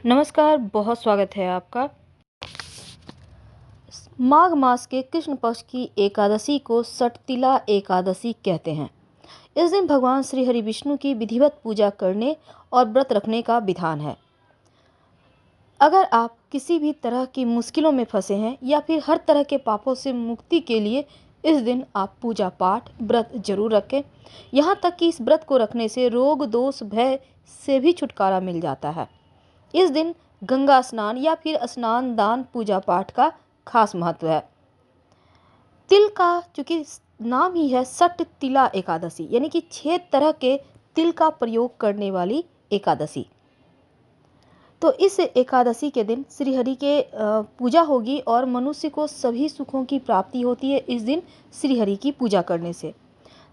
नमस्कार, बहुत स्वागत है आपका। माघ मास के कृष्ण पक्ष की एकादशी को सटतिला एकादशी कहते हैं। इस दिन भगवान श्री हरि विष्णु की विधिवत पूजा करने और व्रत रखने का विधान है। अगर आप किसी भी तरह की मुश्किलों में फंसे हैं या फिर हर तरह के पापों से मुक्ति के लिए इस दिन आप पूजा पाठ व्रत जरूर रखें। यहाँ तक कि इस व्रत को रखने से रोग दोष भय से भी छुटकारा मिल जाता है। इस दिन गंगा स्नान या फिर स्नान दान पूजा पाठ का खास महत्व है। तिल का चूंकि नाम ही है सट तिला एकादशी, यानी कि 6 तरह के तिल का प्रयोग करने वाली एकादशी। तो इस एकादशी के दिन श्री हरि के पूजा होगी और मनुष्य को सभी सुखों की प्राप्ति होती है इस दिन श्री हरि की पूजा करने से।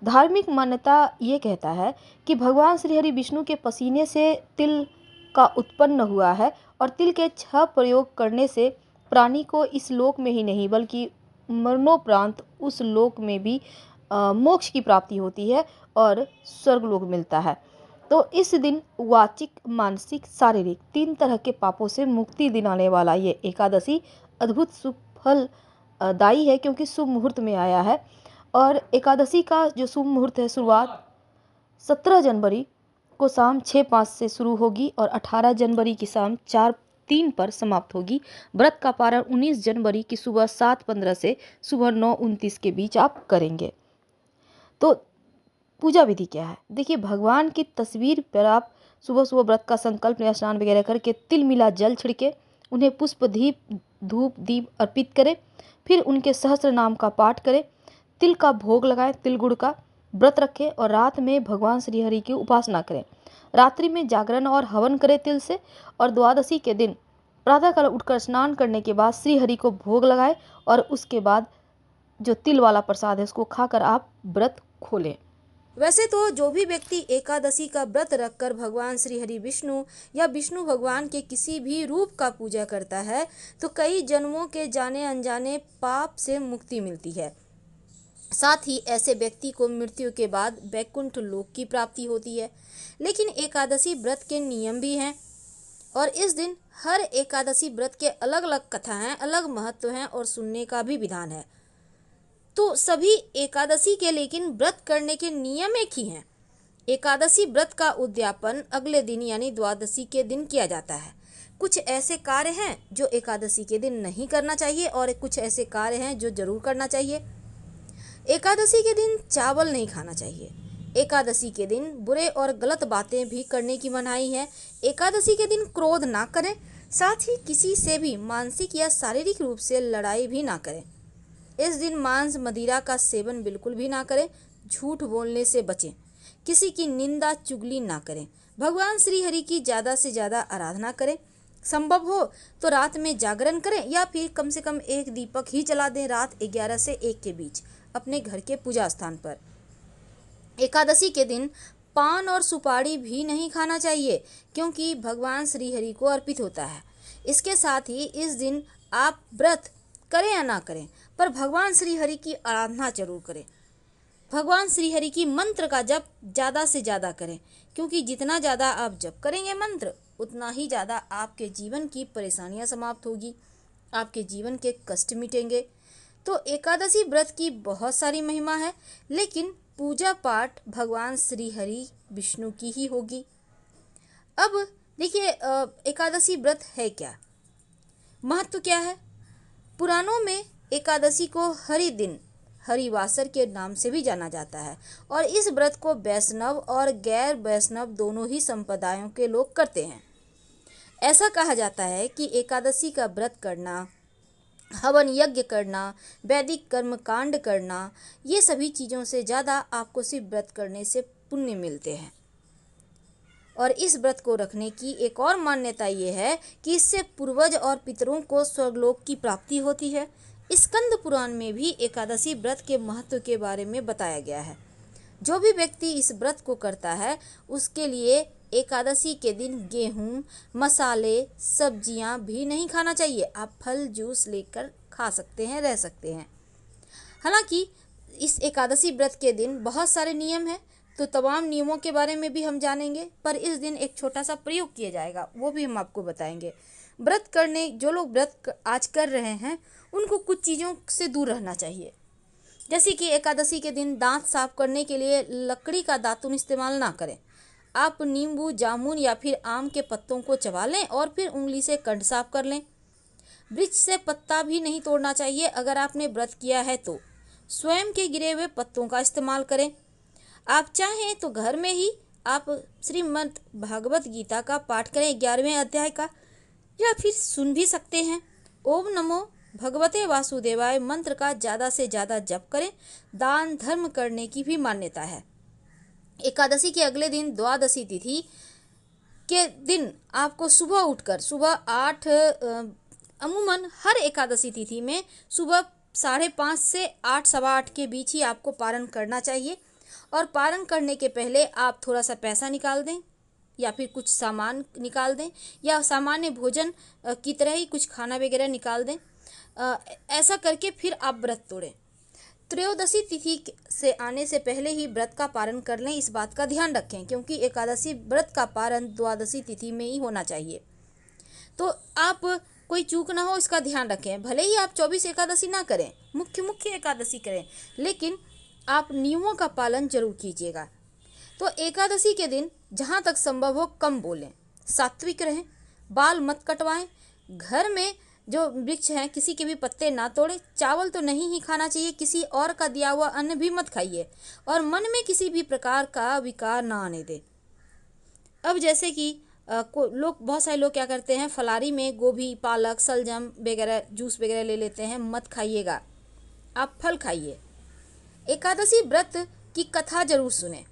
धार्मिक मान्यता ये कहता है कि भगवान श्री हरि विष्णु के पसीने से तिल का उत्पन्न हुआ है और तिल के 6 प्रयोग करने से प्राणी को इस लोक में ही नहीं बल्कि मरणोपरांत उस लोक में भी मोक्ष की प्राप्ति होती है और स्वर्गलोक मिलता है। तो इस दिन वाचिक मानसिक शारीरिक 3 तरह के पापों से मुक्ति दिलाने वाला ये एकादशी अद्भुत शुभ फल दायी है, क्योंकि शुभ मुहूर्त में आया है। और एकादशी का जो शुभ मुहूर्त है शुरुआत 17 जनवरी को शाम 6:05 से शुरू होगी और 18 जनवरी की शाम 4:03 पर समाप्त होगी। व्रत का पारण 19 जनवरी की सुबह 7:15 से सुबह 9:29 के बीच आप करेंगे। तो पूजा विधि क्या है? देखिए, भगवान की तस्वीर पर आप सुबह सुबह व्रत का संकल्प या स्नान वगैरह करके तिल मिला जल छिड़के उन्हें पुष्प दीप धूप दीप अर्पित करें। फिर उनके सहस्त्र नाम का पाठ करें, तिल का भोग लगाएं, तिल गुड़ का व्रत रखें और रात में भगवान श्री हरि की उपासना करें। रात्रि में जागरण और हवन करें तिल से। और द्वादशी के दिन प्रातःकाल उठकर स्नान करने के बाद श्री हरि को भोग लगाएं और उसके बाद जो तिल वाला प्रसाद है उसको खाकर आप व्रत खोलें। वैसे तो जो भी व्यक्ति एकादशी का व्रत रखकर भगवान श्री हरि विष्णु या विष्णु भगवान के किसी भी रूप का पूजा करता है तो कई जन्मों के जाने अनजाने पाप से मुक्ति मिलती है। साथ ही ऐसे व्यक्ति को मृत्यु के बाद वैकुंठ लोक की प्राप्ति होती है। लेकिन एकादशी व्रत के नियम भी हैं और इस दिन हर एकादशी व्रत के अलग अलग कथा हैं, अलग महत्व हैं और सुनने का भी विधान है। तो सभी एकादशी के लेकिन व्रत करने के नियम एक ही हैं। एकादशी व्रत का उद्यापन अगले दिन यानी द्वादशी के दिन किया जाता है। कुछ ऐसे कार्य हैं जो एकादशी के दिन नहीं करना चाहिए और कुछ ऐसे कार्य हैं जो जरूर करना चाहिए। एकादशी के दिन चावल नहीं खाना चाहिए। एकादशी के दिन बुरे और गलत बातें भी करने की मनाही है। एकादशी के दिन क्रोध ना करें, साथ ही किसी से भी मानसिक या शारीरिक रूप से लड़ाई भी ना करें। इस दिन मांस मदिरा का सेवन बिल्कुल भी ना करें। झूठ बोलने से बचें। किसी की निंदा चुगली ना करें। भगवान श्री हरि की ज़्यादा से ज़्यादा आराधना करें। संभव हो तो रात में जागरण करें या फिर कम से कम एक दीपक ही जला दें रात 11 से 1 के बीच अपने घर के पूजा स्थान पर। एकादशी के दिन पान और सुपारी भी नहीं खाना चाहिए, क्योंकि भगवान श्री हरि को अर्पित होता है। इसके साथ ही इस दिन आप व्रत करें या ना करें पर भगवान श्री हरि की आराधना जरूर करें। भगवान श्री हरि की मंत्र का जप ज़्यादा से ज़्यादा करें, क्योंकि जितना ज़्यादा आप जप करेंगे मंत्र उतना ही ज़्यादा आपके जीवन की परेशानियां समाप्त होगी, आपके जीवन के कष्ट मिटेंगे। तो एकादशी व्रत की बहुत सारी महिमा है, लेकिन पूजा पाठ भगवान श्री हरि विष्णु की ही होगी। अब देखिए, एकादशी व्रत है क्या, महत्व क्या है। पुराणों में एकादशी को हरि दिन हरिवासर के नाम से भी जाना जाता है और इस व्रत को वैष्णव और गैर वैष्णव दोनों ही संप्रदायों के लोग करते हैं। ऐसा कहा जाता है कि एकादशी का व्रत करना, हवन यज्ञ करना, वैदिक कर्म कांड करना, ये सभी चीज़ों से ज़्यादा आपको सिर्फ व्रत करने से पुण्य मिलते हैं। और इस व्रत को रखने की एक और मान्यता ये है कि इससे पूर्वज और पितरों को स्वर्गलोक की प्राप्ति होती है। स्कंद पुराण में भी एकादशी व्रत के महत्व के बारे में बताया गया है। जो भी व्यक्ति इस व्रत को करता है उसके लिए एकादशी के दिन गेहूं, मसाले, सब्जियां भी नहीं खाना चाहिए। आप फल जूस लेकर खा सकते हैं, रह सकते हैं। हालांकि इस एकादशी व्रत के दिन बहुत सारे नियम हैं। तो तमाम नियमों के बारे में भी हम जानेंगे, पर इस दिन एक छोटा सा प्रयोग किया जाएगा, वो भी हम आपको बताएंगे। व्रत करने जो लोग व्रत आज कर रहे हैं उनको कुछ चीज़ों से दूर रहना चाहिए, जैसे कि एकादशी के दिन दांत साफ करने के लिए लकड़ी का दातुन इस्तेमाल ना करें। आप नींबू, जामुन या फिर आम के पत्तों को चबा लें और फिर उंगली से कंठ साफ कर लें। वृक्ष से पत्ता भी नहीं तोड़ना चाहिए। अगर आपने व्रत किया है तो स्वयं के गिरे हुए पत्तों का इस्तेमाल करें। आप चाहें तो घर में ही आप श्रीमद् भागवत गीता का पाठ करें, 11वें अध्याय का, या फिर सुन भी सकते हैं। ओम नमो भगवते वासुदेवाय मंत्र का ज़्यादा से ज़्यादा जप करें। दान धर्म करने की भी मान्यता है। एकादशी के अगले दिन द्वादशी तिथि के दिन आपको सुबह उठकर सुबह 8 अमूमन हर एकादशी तिथि में सुबह 5:30 से 8, सवा 8 के बीच ही आपको पारण करना चाहिए। और पारण करने के पहले आप थोड़ा सा पैसा निकाल दें या फिर कुछ सामान निकाल दें या सामान्य भोजन की तरह ही कुछ खाना वगैरह निकाल दें। ऐसा करके फिर आप व्रत तोड़ें। त्रयोदशी तिथि से आने से पहले ही व्रत का पारण कर लें, इस बात का ध्यान रखें, क्योंकि एकादशी व्रत का पारण द्वादशी तिथि में ही होना चाहिए। तो आप कोई चूक ना हो इसका ध्यान रखें। भले ही आप 24 एकादशी ना करें, मुख्य एकादशी करें, लेकिन आप नियमों का पालन जरूर कीजिएगा। तो एकादशी के दिन जहाँ तक संभव हो कम बोलें, सात्विक रहें, बाल मत कटवाएं, घर में जो वृक्ष हैं किसी के भी पत्ते ना तोड़ें, चावल तो नहीं ही खाना चाहिए, किसी और का दिया हुआ अन्न भी मत खाइए, और मन में किसी भी प्रकार का विकार ना आने दें। अब जैसे कि बहुत सारे लोग क्या करते हैं, फलारी में गोभी, पालक, सलजम वगैरह जूस वगैरह ले लेते हैं। मत खाइएगा, आप फल खाइए। एकादशी व्रत की कथा जरूर सुने,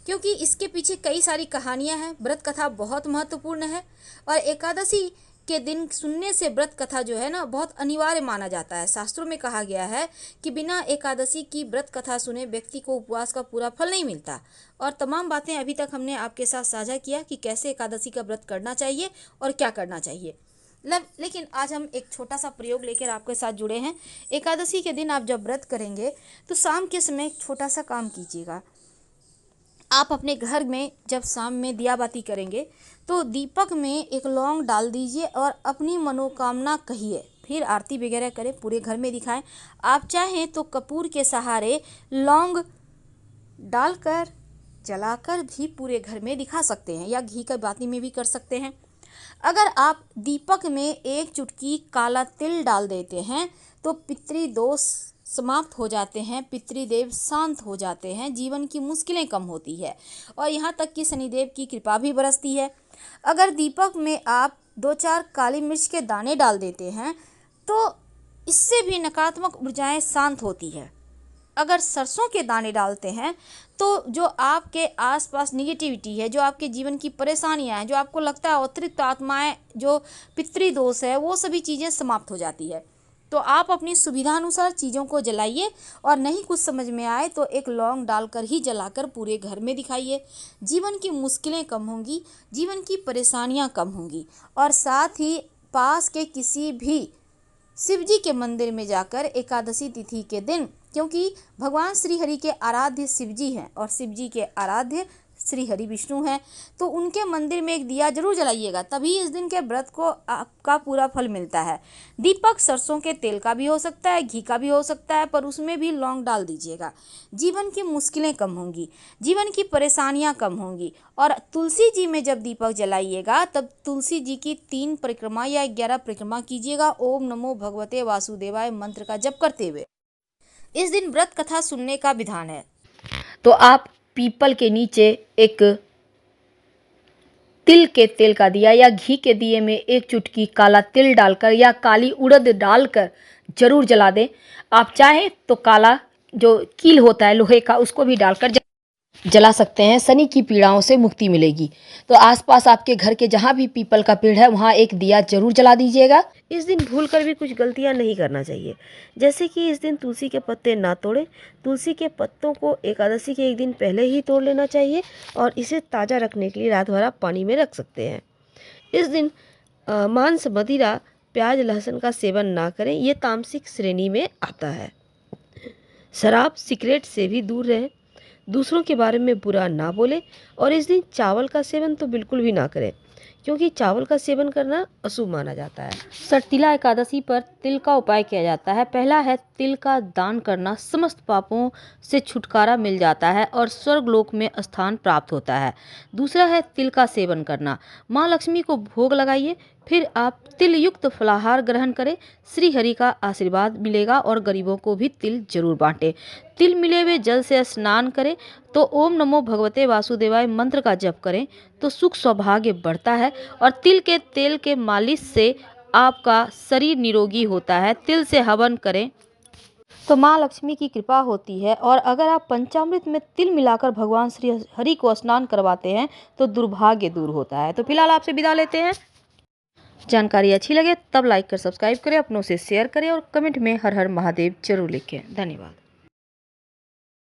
क्योंकि इसके पीछे कई सारी कहानियां हैं। व्रत कथा बहुत महत्वपूर्ण है और एकादशी के दिन सुनने से व्रत कथा जो है ना बहुत अनिवार्य माना जाता है। शास्त्रों में कहा गया है कि बिना एकादशी की व्रत कथा सुने व्यक्ति को उपवास का पूरा फल नहीं मिलता। और तमाम बातें अभी तक हमने आपके साथ साझा किया कि कैसे एकादशी का व्रत करना चाहिए और क्या करना चाहिए। लेकिन आज हम एक छोटा सा प्रयोग लेकर आपके साथ जुड़े हैं। एकादशी के दिन आप जब व्रत करेंगे तो शाम के समय एक छोटा सा काम कीजिएगा। आप अपने घर में जब शाम में दिया बाती करेंगे तो दीपक में एक लौंग डाल दीजिए और अपनी मनोकामना कहिए, फिर आरती वगैरह करें, पूरे घर में दिखाएं। आप चाहें तो कपूर के सहारे लौंग डालकर जलाकर भी पूरे घर में दिखा सकते हैं, या घी का बाती में भी कर सकते हैं। अगर आप दीपक में एक चुटकी काला तिल डाल देते हैं तो पितृदोष समाप्त हो जाते हैं, पितृदेव शांत हो जाते हैं, जीवन की मुश्किलें कम होती है और यहाँ तक कि शनिदेव की कृपा भी बरसती है। अगर दीपक में आप 2-4 काली मिर्च के दाने डाल देते हैं तो इससे भी नकारात्मक ऊर्जाएं शांत होती है। अगर सरसों के दाने डालते हैं तो जो आपके आसपास निगेटिविटी है, जो आपके जीवन की परेशानियां हैं, जो आपको लगता है अतिरिक्त आत्माएं, जो पितृदोष है, वो सभी चीज़ें समाप्त हो जाती है। तो आप अपनी सुविधानुसार चीज़ों को जलाइए और नहीं कुछ समझ में आए तो एक लौंग डालकर ही जलाकर पूरे घर में दिखाइए। जीवन की मुश्किलें कम होंगी, जीवन की परेशानियां कम होंगी। और साथ ही पास के किसी भी शिव जी के मंदिर में जाकर एकादशी तिथि के दिन, क्योंकि भगवान श्री हरि के आराध्य शिव जी हैं और शिव जी के आराध्य श्री हरि विष्णु हैं, तो उनके मंदिर में एक दिया जरूर जलाइएगा, तभी इस दिन के व्रत को आपका पूरा फल मिलता है। दीपक सरसों के तेल का भी हो सकता है, घी का भी हो सकता है, पर उसमें भी लौंग डाल दीजिएगा। जीवन की मुश्किलें कम होंगी, जीवन की परेशानियां कम होंगी। और तुलसी जी में जब दीपक जलाइएगा तब तुलसी जी की 3 परिक्रमा या 11 परिक्रमा कीजिएगा, ओम नमो भगवते वासुदेवाय मंत्र का जप करते हुए। इस दिन व्रत कथा सुनने का विधान है, तो आप पीपल के नीचे एक तिल के तेल का दिया या घी के दिए में एक चुटकी काला तिल डालकर या काली उड़द डालकर जरूर जला दें। आप चाहें तो काला जो कील होता है लोहे का उसको भी डालकर जला सकते हैं, शनि की पीड़ाओं से मुक्ति मिलेगी। तो आसपास आपके घर के जहाँ भी पीपल का पेड़ है वहाँ एक दिया जरूर जला दीजिएगा। इस दिन भूलकर भी कुछ गलतियां नहीं करना चाहिए, जैसे कि इस दिन तुलसी के पत्ते ना तोड़ें। तुलसी के पत्तों को एकादशी के एक दिन पहले ही तोड़ लेना चाहिए और इसे ताज़ा रखने के लिए रात भर आप पानी में रख सकते हैं। इस दिन मांस, मदिरा, प्याज, लहसुन का सेवन ना करें, ये तामसिक श्रेणी में आता है। शराब, सिगरेट से भी दूर रहें। दूसरों के बारे में बुरा ना बोलें और इस दिन चावल का सेवन तो बिल्कुल भी ना करें, क्योंकि चावल का सेवन करना अशुभ माना जाता है। सटतिला एकादशी पर तिल का उपाय किया जाता है। पहला है तिल का दान करना, समस्त पापों से छुटकारा मिल जाता है और स्वर्गलोक में स्थान प्राप्त होता है। दूसरा है तिल का सेवन करना, माँ लक्ष्मी को भोग लगाइए, फिर आप तिल युक्त फलाहार ग्रहण करें, श्री हरि का आशीर्वाद मिलेगा और गरीबों को भी तिल जरूर बांटें। तिल मिले हुए जल से स्नान करें तो ओम नमो भगवते वासुदेवाय मंत्र का जप करें तो सुख सौभाग्य बढ़ता है और तिल के तेल के मालिश से आपका शरीर निरोगी होता है। तिल से हवन करें तो माँ लक्ष्मी की कृपा होती है और अगर आप पंचामृत में तिल मिलाकर भगवान श्री हरि को स्नान करवाते हैं तो दुर्भाग्य दूर होता है। तो फिलहाल आपसे विदा लेते हैं। जानकारी अच्छी लगे तब लाइक कर सब्सक्राइब करें, अपनों से शेयर करें और कमेंट में हर हर महादेव जरूर लिखें। धन्यवाद।